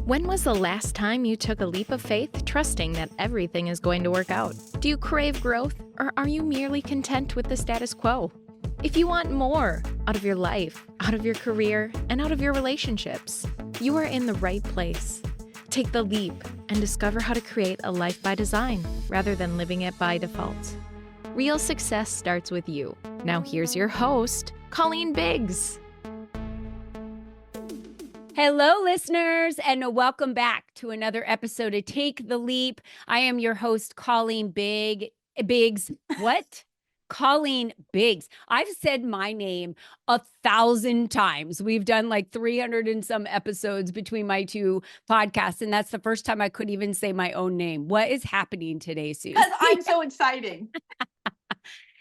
When was the last time you took a leap of faith, trusting that everything is going to work out? Do you crave growth, or are you merely content with the status quo? If you want more out of your life, out of your career, and out of your relationships, you are in the right place. Take the leap and discover how to create a life by design rather than living it by default. Real success starts with you. Now here's your host, Colleen Biggs. Hello, listeners, and welcome back to another episode of Take the Leap. I am your host, Colleen Biggs. What? Colleen Biggs. I've said my name 1,000 times. We've done like 300 and some episodes between my two podcasts, and that's the first time I could even say my own name. What is happening today, Susie? Because I'm so exciting.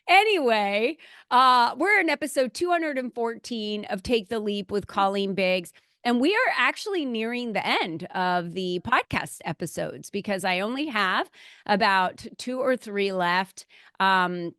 Anyway, we're in episode 214 of Take the Leap with Colleen Biggs. And we are actually nearing the end of the podcast episodes because I only have about 2 or 3 left. As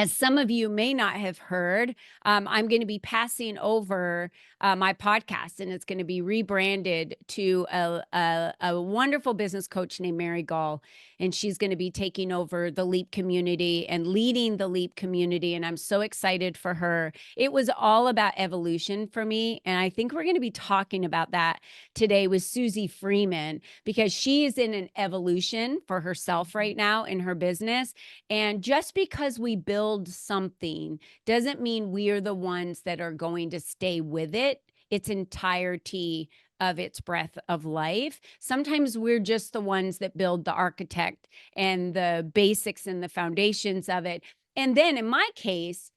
some of you may not have heard, I'm going to be passing over my podcast, and it's going to be rebranded to a wonderful business coach named Mary Gall, and she's going to be taking over the Leap community and leading the Leap community, and I'm so excited for her. It was all about evolution for me, and I think we're going to be talking about that today with Susie Freeman because she is in an evolution for herself right now in her business, and just because we build something doesn't mean we are the ones that are going to stay with its entirety of its breath of life. Sometimes we're just the ones that build the architect and the basics and the foundations of it. And then in my case,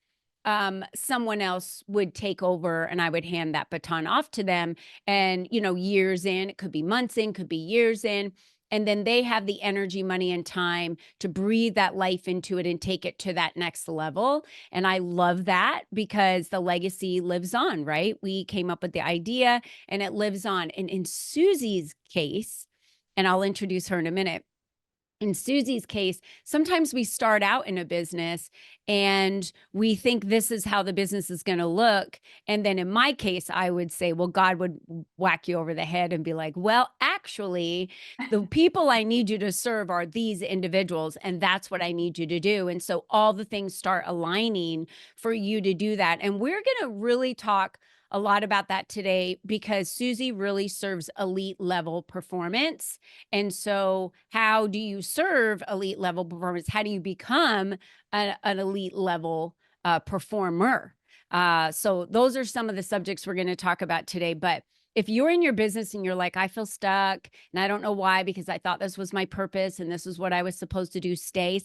someone else would take over and I would hand that baton off to them. And, years in, it could be months in, could be years in. And then they have the energy, money, and time to breathe that life into it and take it to that next level. And I love that because the legacy lives on, right? We came up with the idea and it lives on. And in Susie's case, and I'll introduce her in a minute, in Susie's case, sometimes we start out in a business and we think this is how the business is going to look. And then in my case, I would say, well, God would whack you over the head and be like, well, actually, the people I need you to serve are these individuals, and that's what I need you to do. And so all the things start aligning for you to do that. And we're going to really talk a lot about that today because Susie really serves elite level performance. And so how do you serve elite level performance? How do you become an elite level performer? So those are some of the subjects we're going to talk about today. But if you're in your business and you're like, I feel stuck and I don't know why, because I thought this was my purpose and this is what I was supposed to do, stay,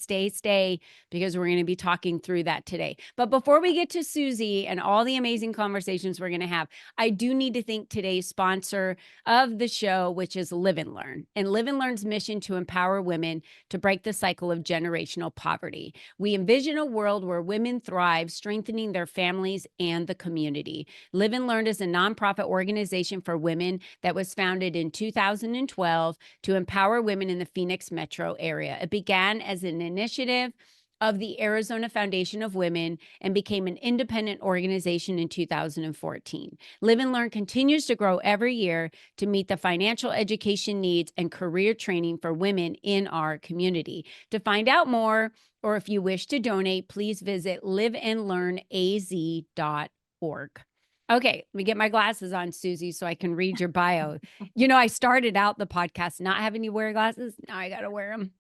because we're going to be talking through that today. But before we get to Susie and all the amazing conversations we're going to have, I do need to thank today's sponsor of the show, which is Live and Learn. And Live and Learn's mission to empower women to break the cycle of generational poverty. We envision a world where women thrive, strengthening their families and the community. Live and Learn is a nonprofit organization for women that was founded in 2012 to empower women in the Phoenix metro area. It began as an initiative of the Arizona Foundation of Women and became an independent organization in 2014. Live and Learn continues to grow every year to meet the financial education needs and career training for women in our community. To find out more, or if you wish to donate, please visit liveandlearnaz.org. Okay, let me get my glasses on, Susie, so I can read your bio. I started out the podcast not having you wear glasses. Now I got to wear them.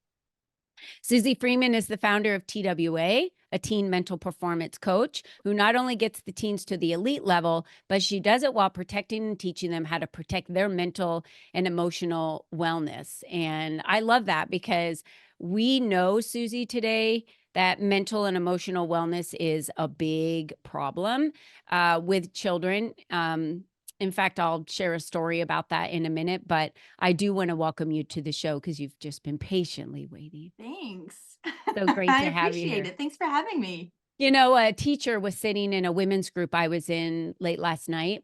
Susie Freeman is the founder of TWA, a teen mental performance coach who not only gets the teens to the elite level, but she does it while protecting and teaching them how to protect their mental and emotional wellness. And I love that because we know, Susie, today that mental and emotional wellness is a big problem with children. In fact, I'll share a story about that in a minute, but I do want to welcome you to the show because you've just been patiently waiting. Thanks. So great to I have you here. appreciate it. Thanks for having me. A teacher was sitting in a women's group I was in late last night,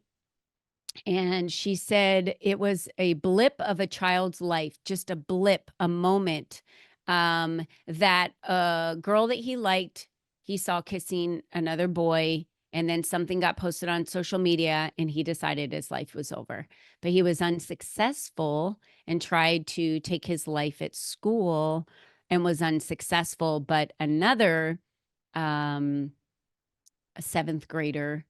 and she said it was a blip of a child's life, just a blip, a moment, that a girl that he liked, he saw kissing another boy, And then something got posted on social media and he decided his life was over. But he was unsuccessful and tried to take his life at school and was unsuccessful. But another a seventh grader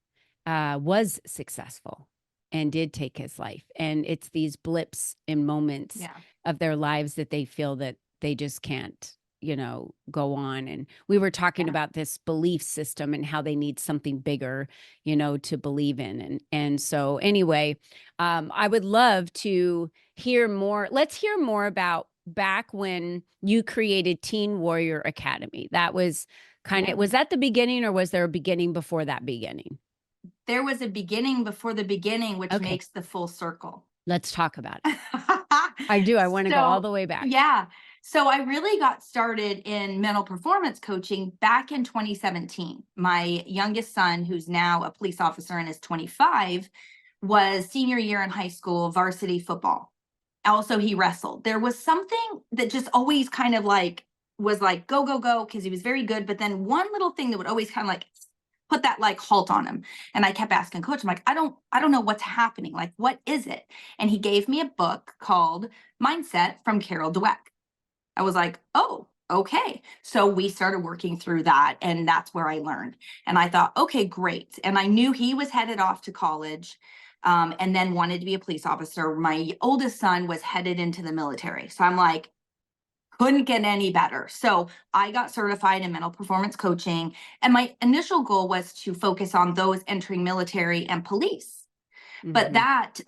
was successful and did take his life. And it's these blips and moments of their lives that they feel that they just can't, go on. And we were talking about this belief system and how they need something bigger, to believe in. And so anyway, I would love to hear more. Let's hear more about back when you created Teen Warrior Academy. That was was that the beginning, or was there a beginning before that beginning? There was a beginning before the beginning, which makes the full circle. Let's talk about it. I do. I want to go all the way back. Yeah. So I really got started in mental performance coaching back in 2017. My youngest son, who's now a police officer and is 25, was senior year in high school, varsity football. Also, he wrestled. There was something that just always kind of was like, go, go, go, because he was very good. But then one little thing that would always kind of put that halt on him. And I kept asking coach, I'm like, I don't know what's happening. Like, what is it? And he gave me a book called Mindset from Carol Dweck. I was like, oh, okay. So we started working through that. And that's where I learned. And I thought, okay, great. And I knew he was headed off to college and then wanted to be a police officer. My oldest son was headed into the military. So I'm like, couldn't get any better. So I got certified in mental performance coaching. And my initial goal was to focus on those entering military and police. But that,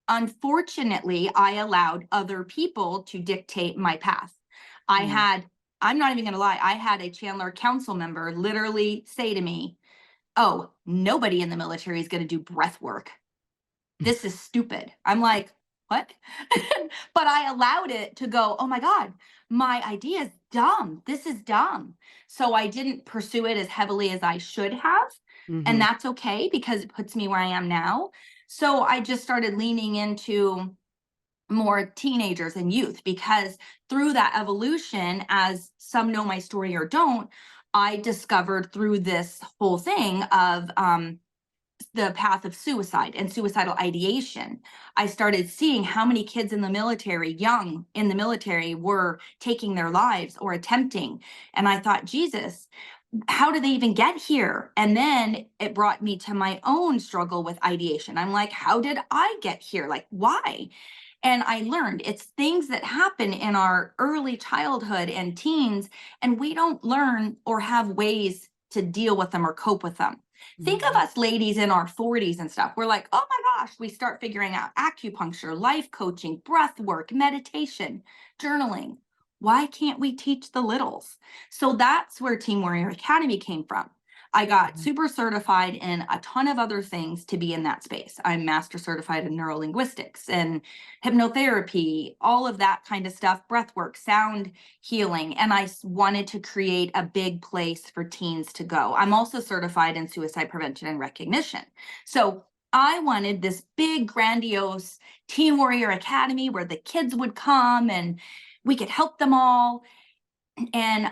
unfortunately, I allowed other people to dictate my path. I'm not even going to lie, I had a Chandler council member literally say to me, oh, nobody in the military is going to do breath work. This is stupid. I'm like, what? But I allowed it to go, oh my God, my idea is dumb. This is dumb. So I didn't pursue it as heavily as I should have. And that's okay because it puts me where I am now. So I just started leaning into more teenagers and youth, because through that evolution, as some know my story or don't, I discovered through this whole thing of the path of suicide and suicidal ideation. I started seeing how many kids in the military, young in the military, were taking their lives or attempting. And I thought, Jesus, how did they even get here? And then it brought me to my own struggle with ideation. I'm like, how did I get here? Like, why? And I learned it's things that happen in our early childhood and teens, and we don't learn or have ways to deal with them or cope with them. Think of us ladies in our 40s and stuff. We're like, oh my gosh, we start figuring out acupuncture, life coaching, breath work, meditation, journaling. Why can't we teach the littles? So that's where Teen Warrior Academy came from. I got super certified in a ton of other things to be in that space. I'm master certified in neurolinguistics and hypnotherapy, all of that kind of stuff, breath work, sound healing. And I wanted to create a big place for teens to go. I'm also certified in suicide prevention and recognition. So I wanted this big, grandiose Teen Warrior Academy where the kids would come and we could help them all. And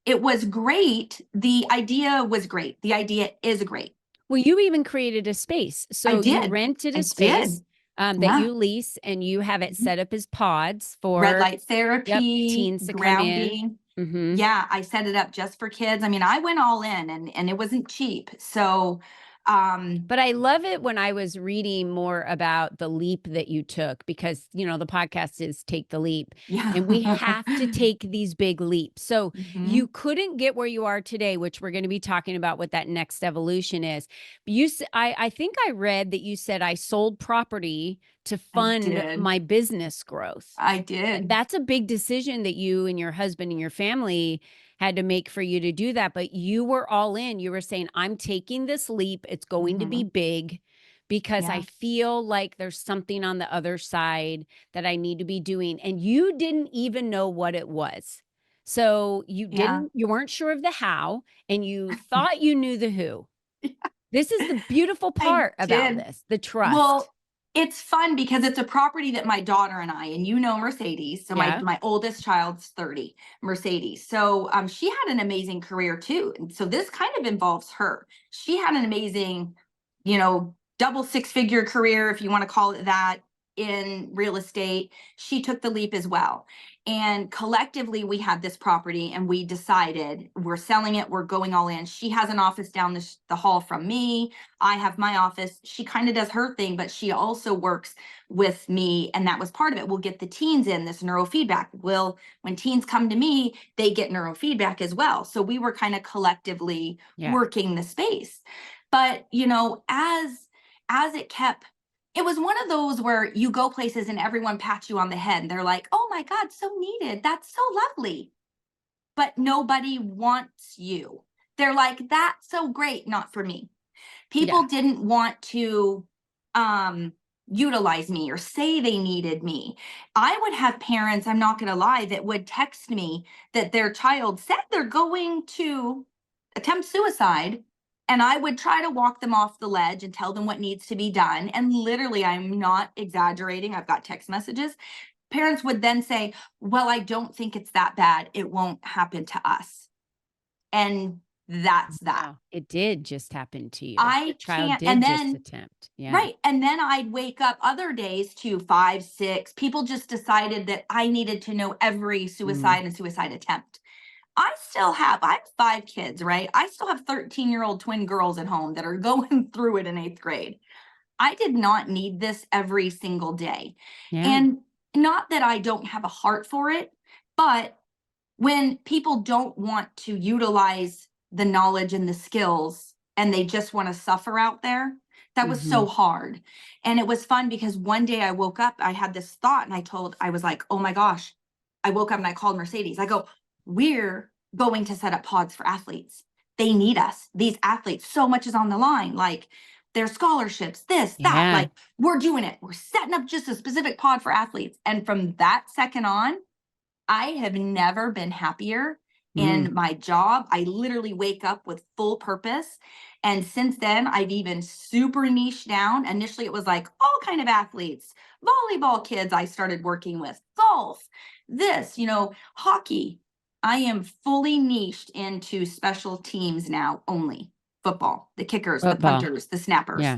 it was great. The idea was great. The idea is great. Well, you even created a space. So you rented a space that you lease, and you have it set up as pods for red light therapy, teens to grounding. come in. Yeah, I set it up just for kids. I mean, I went all in, and it wasn't cheap. So but I love it when I was reading more about the leap that you took, because, the podcast is Take the Leap. Yeah. And we have to take these big leaps. So you couldn't get where you are today, which we're going to be talking about what that next evolution is. But I think I read that you said I sold property to fund my business growth. I did. That's a big decision that you and your husband and your family had to make for you to do that. But you were all in. You were saying, I'm taking this leap. It's going to be big because I feel like there's something on the other side that I need to be doing. And you didn't even know what it was. So you weren't sure of the how, and you thought you knew the who. This is the beautiful part about this, the trust. Well, It's fun because it's a property that my daughter and I, and you know Mercedes, so Yeah. my oldest child's 30, Mercedes. So she had an amazing career too. And so this kind of involves her. She had an amazing, double six-figure career, if you want to call it that, in real estate. She took the leap as well. And collectively, we had this property and we decided we're selling it. We're going all in. She has an office down the hall from me. I have my office. She kind of does her thing, but she also works with me. And that was part of it. We'll get the teens in this neurofeedback. When teens come to me, they get neurofeedback as well. So we were kind of collectively working the space. But, as it was one of those where you go places and everyone pats you on the head and they're like, oh my God, so needed. That's so lovely. But nobody wants you. They're like, that's so great. Not for me. People didn't want to utilize me or say they needed me. I would have parents, I'm not going to lie, that would text me that their child said they're going to attempt suicide. And I would try to walk them off the ledge and tell them what needs to be done. And literally, I'm not exaggerating. I've got text messages. Parents would then say, well, I don't think it's that bad. It won't happen to us. And that's that. Wow. It did just happen to you. The child did and just then, attempt. Yeah. Right. And then I'd wake up other days to 5, 6. People just decided that I needed to know every suicide and suicide attempt. I have 5 kids, right? I still have 13-year-old twin girls at home that are going through it in 8th grade. I did not need this every single day. Yeah. And not that I don't have a heart for it, but when people don't want to utilize the knowledge and the skills and they just want to suffer out there, that was so hard. And it was fun because one day I woke up, I had this thought and I was like, oh my gosh. I woke up and I called Mercedes. I go, we're going to set up pods for athletes. They need us. These athletes, so much is on the line, like their scholarships, this, that, like we're doing it. We're setting up just a specific pod for athletes. And from that second on, I have never been happier in my job. I literally wake up with full purpose. And since then, I've even super niched down. Initially, it was like all kind of athletes, volleyball kids I started working with, golf, hockey. I am fully niched into special teams now only. Football, the kickers, the punters, the snappers. Yeah.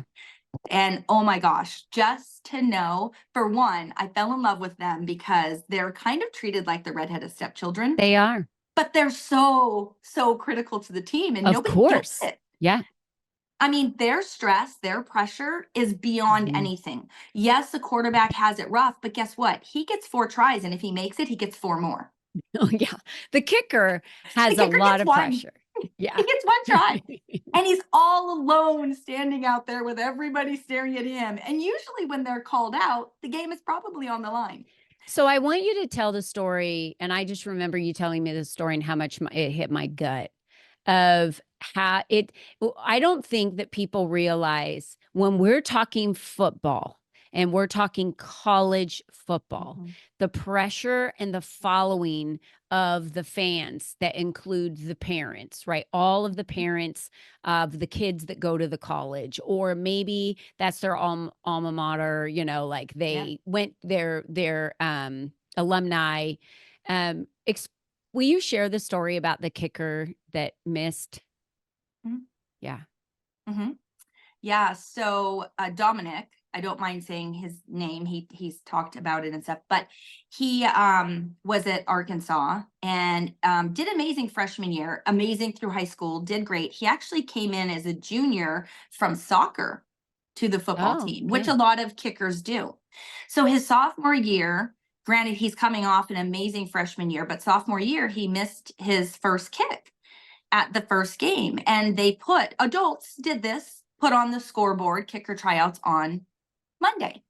And oh my gosh, just to know, for one, I fell in love with them because they're kind of treated like the redheaded stepchildren. They are. But they're so, so critical to the team. And nobody gets it. Yeah. I mean, their stress, their pressure is beyond anything. Yes, the quarterback has it rough, but guess what? He gets 4 tries. And if he makes it, he gets 4 more. Oh, yeah. The kicker has a lot of pressure. Yeah. He gets 1 try. And he's all alone standing out there with everybody staring at him. And usually when they're called out, the game is probably on the line. So I want you to tell the story. And I just remember you telling me the story and how much it hit my gut of how I don't think that people realize when we're talking football and we're talking college football, the pressure and the following of the fans that include the parents, right? All of the parents of the kids that go to the college, or maybe that's their alma mater, like they went their alumni. Will you share the story about the kicker that missed? Yeah. Yeah. So Dominic, I don't mind saying his name. He's talked about it and stuff, but he was at Arkansas and did amazing freshman year, amazing through high school, did great. He actually came in as a junior from soccer to the football team, which a lot of kickers do. So his sophomore year, granted, he's coming off an amazing freshman year, but sophomore year, he missed his first kick at the first game. And adults did this, put on the scoreboard kicker tryouts on Monday.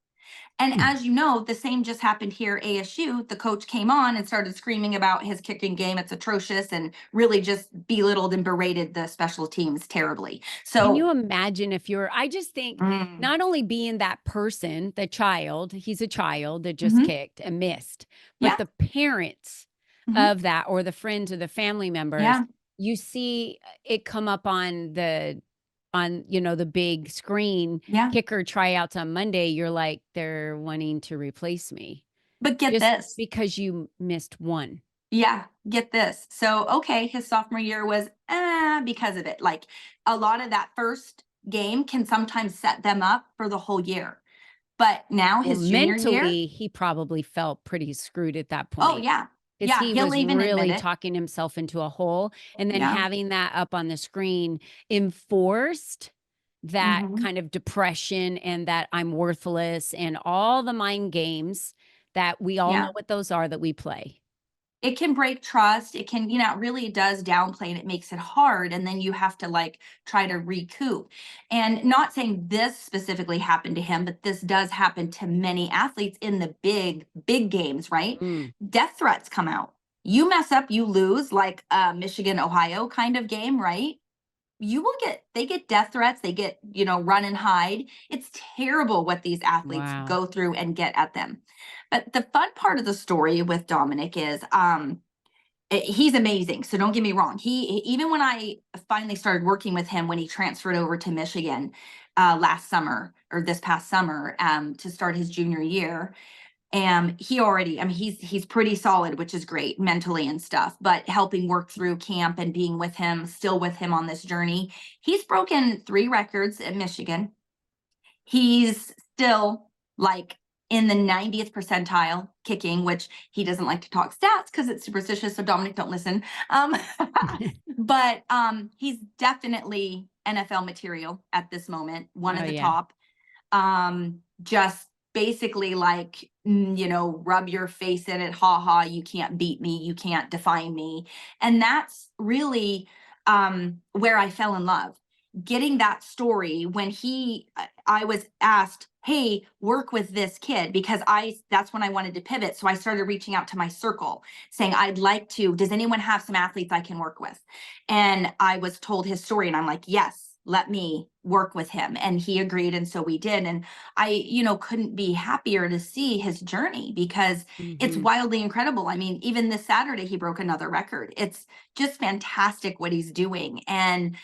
And as you know, the same just happened here at ASU. The coach came on and started screaming about his kicking game. It's atrocious, and really just belittled and berated the special teams terribly. So can you imagine I just think not only being that person, the child, he's a child that just kicked and missed, but the parents of that, or the friends or the family members, you see it come up on the on, the big screen Yeah. kicker tryouts on Monday, you're like, they're wanting to replace me But get just this. because you missed one. Yeah, get this. So, okay, his sophomore year was because of it. Like a lot of that first game can sometimes set them up for the whole year. But now Well, his junior year, mentally, he probably felt pretty screwed at that oh point yeah. because Yeah, he he'll was even admit really it. talking himself into a hole. And then Yeah. having that up on the screen enforced that Hmm. kind of depression and that I'm worthless and all the mind games that we all know Yeah. what those are that we play. It can break trust. It can, it really does downplay and it makes it hard. And then you have to like try to recoup. And not saying this specifically happened to him, but this does happen to many athletes in the big, big games, right? Mm, Death threats come out. You mess up, you lose, like a Michigan, Ohio kind of game, right? They get death threats, they get, run and hide. It's terrible what these athletes wow. go through and get at them. But the fun part of the story with Dominic is he's amazing. So don't get me wrong. Even when I finally started working with him when he transferred over to Michigan last summer or this past summer to start his junior year, he already, he's pretty solid, which is great mentally and stuff, but helping work through camp and being with him, still with him on this journey. He's broken 3 records at Michigan. He's still like in the 90th percentile kicking, which he doesn't like to talk stats because it's superstitious. So Dominic, don't listen. But he's definitely NFL material at this moment, one Oh, of the yeah. top. Just basically like, rub your face in it. Ha ha, you can't beat me. You can't define me. And that's really where I fell in love. Getting that story when I was asked, hey, work with this kid, because that's when I wanted to pivot. So I started reaching out to my circle saying, does anyone have some athletes I can work with? And I was told his story and I'm like, yes, let me work with him. And he agreed. And so we did. And I, couldn't be happier to see his journey because it's Mhm. wildly incredible. I mean, even this Saturday, he broke another record. It's just fantastic what he's doing. And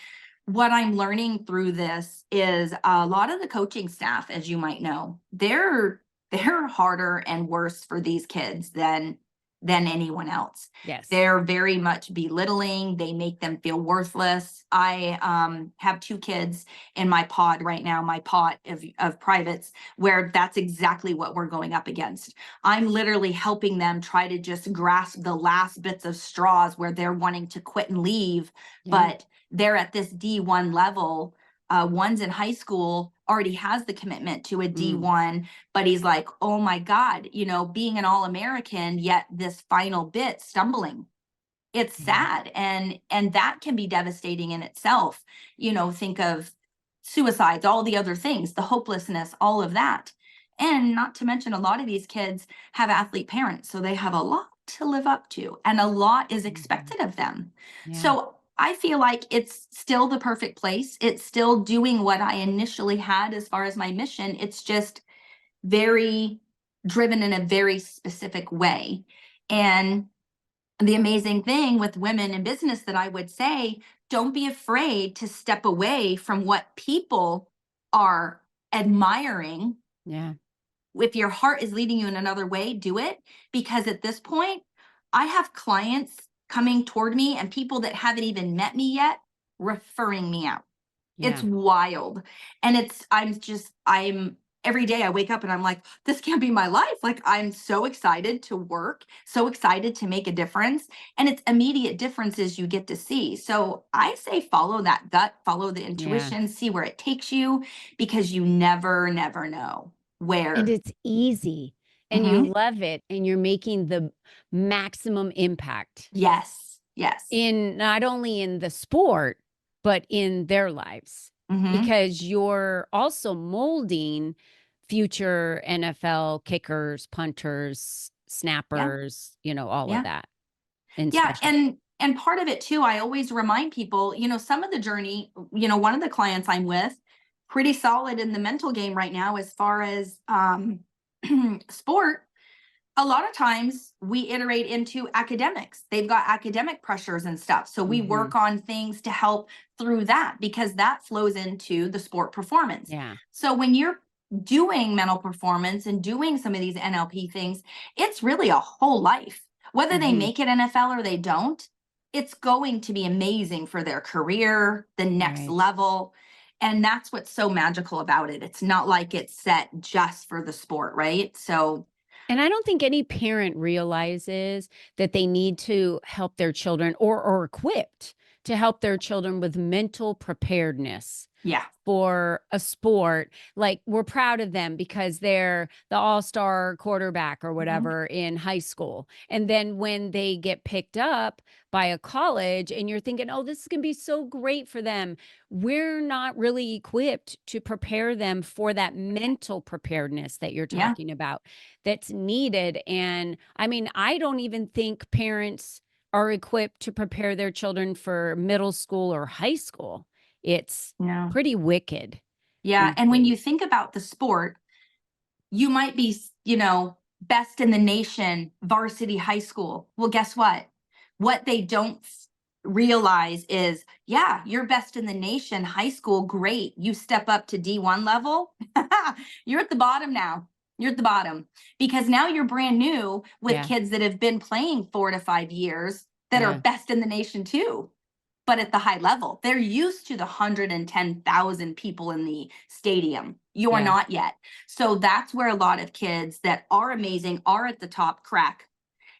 what I'm learning through this is a lot of the coaching staff, as you might know, they're harder and worse for these kids than anyone else. Yes. They're very much belittling. They make them feel worthless. I have 2 kids in my pod right now, my pot of privates, where that's exactly what we're going up against. I'm literally helping them try to just grasp the last bits of straws where they're wanting to quit and leave, Yeah. but they're at this D1 level. One's in high school, already has the commitment to a D1, but he's like, oh my God, being an All-American, yet this final bit stumbling. It's Yeah. sad. And that can be devastating in itself. Think of suicides, all the other things, the hopelessness, all of that. And not to mention a lot of these kids have athlete parents, so they have a lot to live up to and a lot is Mhm. expected of them. Yeah. So I feel like it's still the perfect place. It's still doing what I initially had as far as my mission. It's just very driven in a very specific way. And the amazing thing with women in business that I would say, don't be afraid to step away from what people are admiring. Yeah. If your heart is leading you in another way, do it. Because at this point, I have clients coming toward me and people that haven't even met me yet referring me out. It's Yeah. wild. And I'm every day I wake up and I'm like, this can't be my life. Like, I'm so excited to work, so excited to make a difference. And it's immediate differences you get to see. So I say follow that gut, follow the Yeah. intuition, see where it takes you, because you never, never know And where. it's easy and you Mhm. love it and you're making the maximum impact Yes. Yes. in not only in the sport, but in their lives Mhm. because you're also molding future NFL kickers, punters, Yeah. snappers, all of Yeah. that. And Yeah, special. and part of it too, I always remind people, some of the journey, one of the clients I'm with, pretty solid in the mental game right now as far as sport. A lot of times we iterate into academics. They've got academic pressures and stuff. So we work on things to help through that, because that flows into the sport performance. Yeah. So when you're doing mental performance and doing some of these NLP things, it's really a whole life. Whether they make it NFL or they don't, it's going to be amazing for their career, the next Right. level. And that's what's so magical about it. It's not like it's set just for the sport, right? So And I don't think any parent realizes that they need to help their children or are equipped to help their children with mental preparedness yeah. for a sport. Like, we're proud of them because they're the all-star quarterback or whatever in high school. And then when they get picked up by a college and you're thinking, oh, this is going to be so great for them, we're not really equipped to prepare them for that mental preparedness that you're Yeah. talking about that's needed. And I mean, I don't even think parents are equipped to prepare their children for middle school or high school. It's No. pretty wicked. Yeah. these And when you days. think about the sport, you might be, best in the nation, varsity high school. Well, guess what? What they don't realize is, yeah, you're best in the nation, high school, great. You step up to D1 level, you're at the bottom now. You're at the bottom because now you're brand new with Yeah. kids that have been playing 4 to 5 years that are Yeah. best in the nation too, but at the high level. They're used to the 110,000 people in the stadium. You're Yeah. not yet. So that's where a lot of kids that are amazing are at the top crack.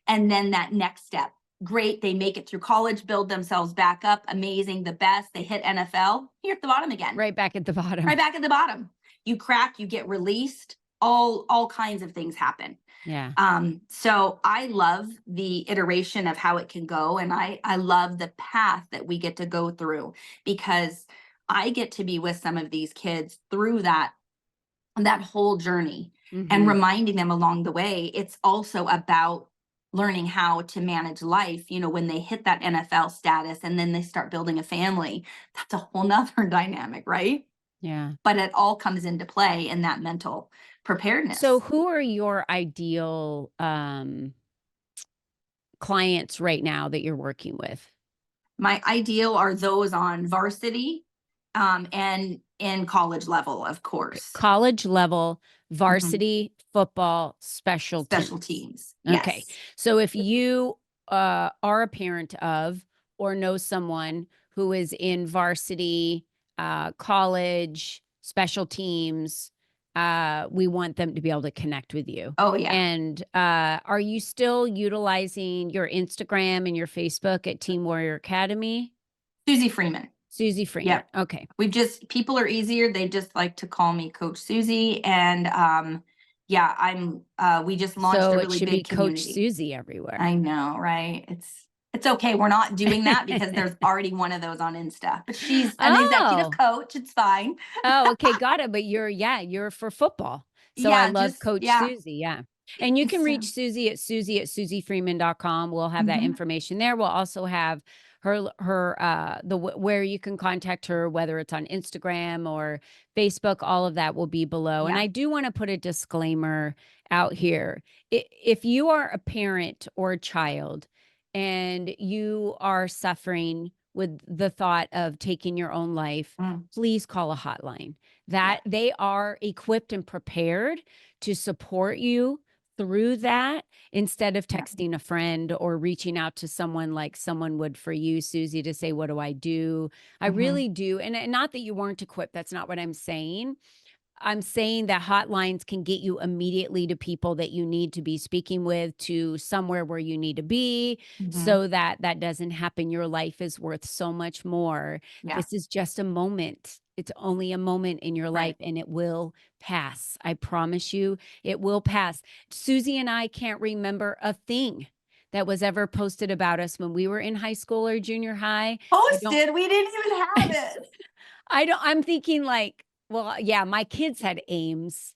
And then that next step, great, they make it through college, build themselves back up, amazing, the best, they hit NFL, you're at the bottom again. Right back at the bottom. Right back at the bottom. You crack, you get released, all kinds of things happen. Yeah. So I love the iteration of how it can go. And I love the path that we get to go through, because I get to be with some of these kids through that whole journey and reminding them along the way. It's also about learning how to manage life, when they hit that NFL status and then they start building a family. That's a whole nother dynamic, right? Yeah. But it all comes into play in that mental preparedness. So who are your ideal clients right now that you're working with? My ideal are those on varsity and in college level, of course. College level, varsity football, special teams. Okay. Yes. So if you are a parent of or know someone who is in varsity, college, special teams, we want them to be able to connect with you. Oh, yeah. And are you still utilizing your Instagram and your Facebook at Team Warrior Academy? Susie Freeman. Susie Freeman. Yep. Okay. People are easier. They just like to call me Coach Susie. And we just launched So a it really should be big Coach community. Susie everywhere. I know, right? It's okay. We're not doing that because there's already one of those on Insta. But she's an executive coach. It's fine. Oh, okay, got it. But you're for football. So I love Coach Susie. Yeah. And you can reach Susie at susifreeman.com. We'll have that information there. We'll also have where you can contact her, whether it's on Instagram or Facebook. All of that will be below. And I do want to put a disclaimer out here. If you are a parent or a child and you are suffering with the thought of taking your own life, please call a hotline. That they are equipped and prepared to support you through that, instead of texting a friend or reaching out to someone like someone would for you, Susie, to say, what do I do? I really do. And not that you weren't equipped. That's not what I'm saying. I'm saying that hotlines can get you immediately to people that you need to be speaking with, to somewhere where you need to be, so that that doesn't happen. Your life is worth so much more. Yeah. This is just a moment. It's only a moment in your life, Right. and it will pass. I promise you, it will pass. Susie and I can't remember a thing that was ever posted about us when we were in high school or junior high. Posted? We didn't even have it. I'm thinking like, well, yeah, my kids had Ames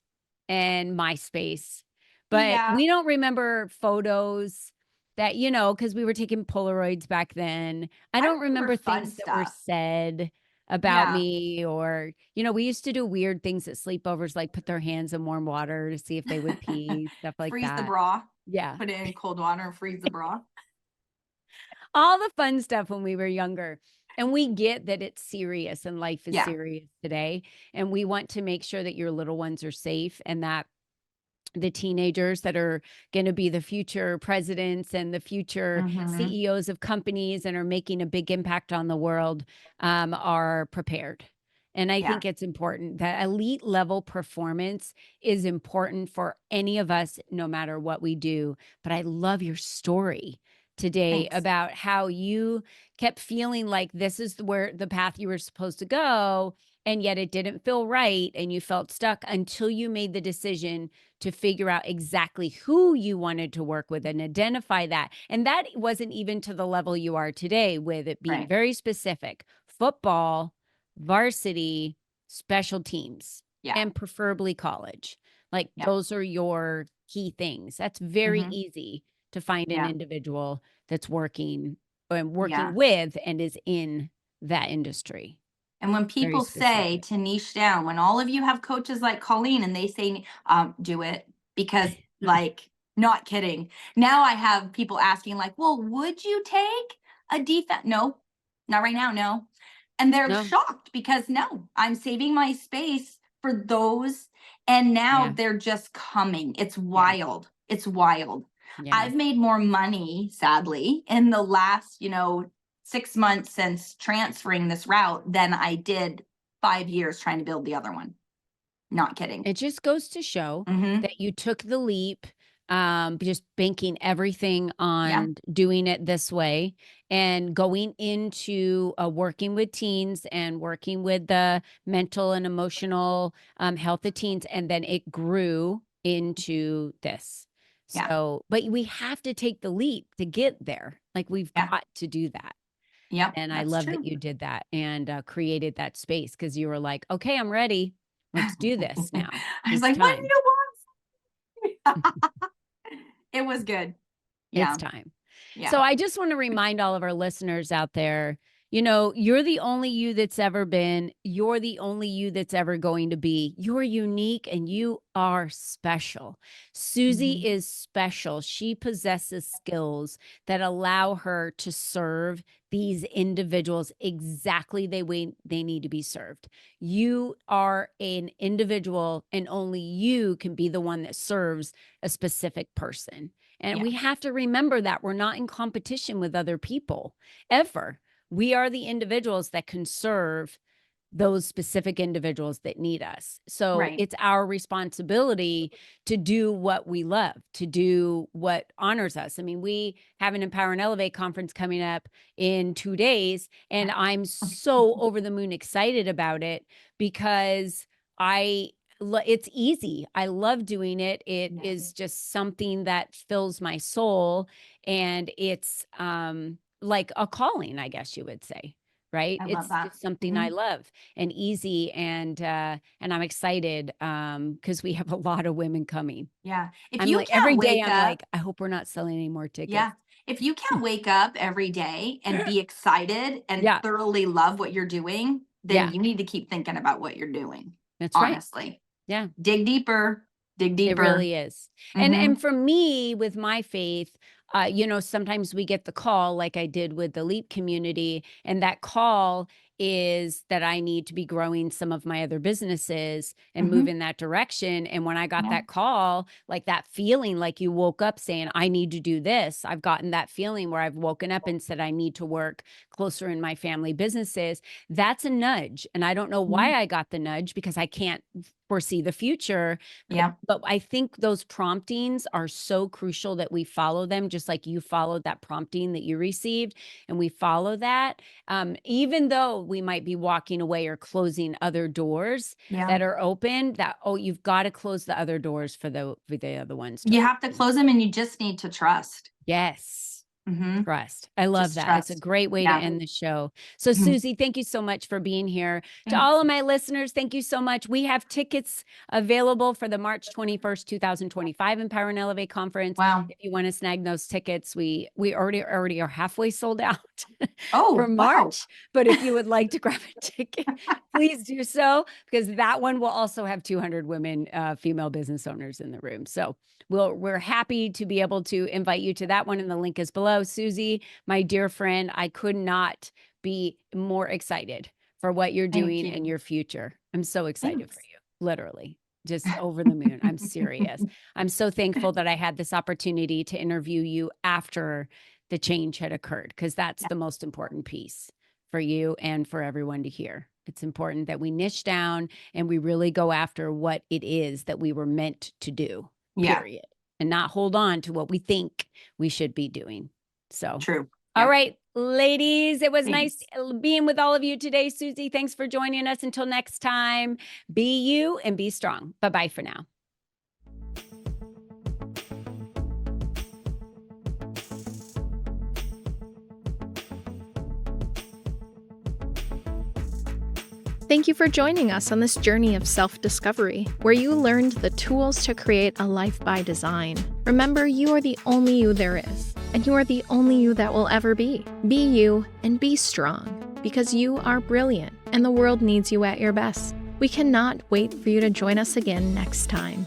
and MySpace, but we don't remember photos that, because we were taking Polaroids back then. I don't remember fun things that were stuff. said about me, or, we used to do weird things at sleepovers, like put their hands in warm water to see if they would pee, stuff like Freeze the that. bra. Yeah. Put it in cold water and freeze the bra. All the fun stuff when we were younger. And we get that it's serious and life is serious today. And we want to make sure that your little ones are safe, and that the teenagers that are going to be the future presidents and the future CEOs of companies and are making a big impact on the world are prepared. And I think it's important that elite level performance is important for any of us, no matter what we do. But I love your story today about how you kept feeling like this is where the path you were supposed to go, and yet it didn't feel right, and you felt stuck until you made the decision to figure out exactly who you wanted to work with and identify that. And that wasn't even to the level you are today, with it being very specific: football, varsity, special teams, and preferably college. Like those are your key things. That's very easy to find an individual that's working with and is in that industry. And when people say to niche down, when all of you have coaches like Colleen and they say, do it, because like, not kidding. Now I have people asking like, well, would you take a defense? No, not right now. No. And they're shocked because no, I'm saving my space for those. And now they're just coming. It's wild. It's wild. I've made more money, sadly, in the last, 6 months since transferring this route than I did 5 years trying to build the other one. Not kidding. It just goes to show that you took the leap, just banking everything on doing it this way, and going into working with teens and working with the mental and emotional health of teens. And then it grew into this. So, but we have to take the leap to get there. Like, we've got to do that. Yeah. And I love that you did that and created that space, because you were like, okay, I'm ready. Let's do this now. I was like, what do you want? It was good. Yeah. It's time. Yeah. So I just want to remind all of our listeners out there, you're the only you that's ever been. You're the only you that's ever going to be. You're unique and you are special. Susie is special. She possesses skills that allow her to serve these individuals exactly the way they need to be served. You are an individual, and only you can be the one that serves a specific person. And we have to remember that we're not in competition with other people ever. We are the individuals that can serve those specific individuals that need us. So it's our responsibility to do what we love, to do what honors us. I mean, we have an Empower and Elevate conference coming up in 2 days, and I'm so over the moon excited about it, because it's easy. I love doing it. It is just something that fills my soul, and it's like a calling, I guess you would say, right? It's just something I love, and easy, and I'm excited because we have a lot of women coming. Yeah. If I'm you like, can't every day wake I'm up, like, I hope we're not selling any more tickets. yeah. If you can't wake up every day and be excited and thoroughly love what you're doing, then you need to keep thinking about what you're doing. That's honestly. right. Yeah. Dig deeper. Dig deeper. It really is. And for me, with my faith, sometimes we get the call, like I did with the LEAP community, and that call is that I need to be growing some of my other businesses and move in that direction. And when I got that call, like that feeling, like you woke up saying, I need to do this. I've gotten that feeling where I've woken up and said, I need to work closer in my family businesses. That's a nudge. And I don't know why I got the nudge, because I can't foresee the future. But I think those promptings are so crucial that we follow them, just like you followed that prompting that you received, and we follow that. Even though we might be walking away or closing other doors that are open, you've got to close the other doors for the other ones. You have to close them, and you just need to trust. Yes. Mhm. Trust. I love Just that. It's a trust. great way to Yeah. end the show. So, Mhm. Susie, thank you so much for being here. To Thanks. all of my listeners, thank you so much. We have tickets available for the March 21st, 2025 Empower and Elevate conference. Wow. If you want to snag those tickets, we already are halfway sold out for Oh, wow. March. But if you would like to grab a ticket, please do so, because that one will also have 200 women, female business owners in the room. So we're happy to be able to invite you to that one, and the link is below. Susie, my dear friend, I could not be more excited for what you're Thank doing you. in your future. I'm so excited for Thanks. you, literally. Just over the moon. I'm serious. I'm so thankful that I had this opportunity to interview you after the change had occurred, because that's Yeah. the most important piece for you and for everyone to hear. It's important that we niche down and we really go after what it is that we were meant to do, Yeah. period, and not hold on to what we think we should be doing. So, True. all Yeah. right, ladies, it was nice Thanks. being with all of you today. Susie, thanks for joining us. Until next time, be you and be strong. Bye-bye for now. Thank you for joining us on this journey of self-discovery, where you learned the tools to create a life by design. Remember, you are the only you there is, and you are the only you that will ever be. Be you and be strong, because you are brilliant, and the world needs you at your best. We cannot wait for you to join us again next time.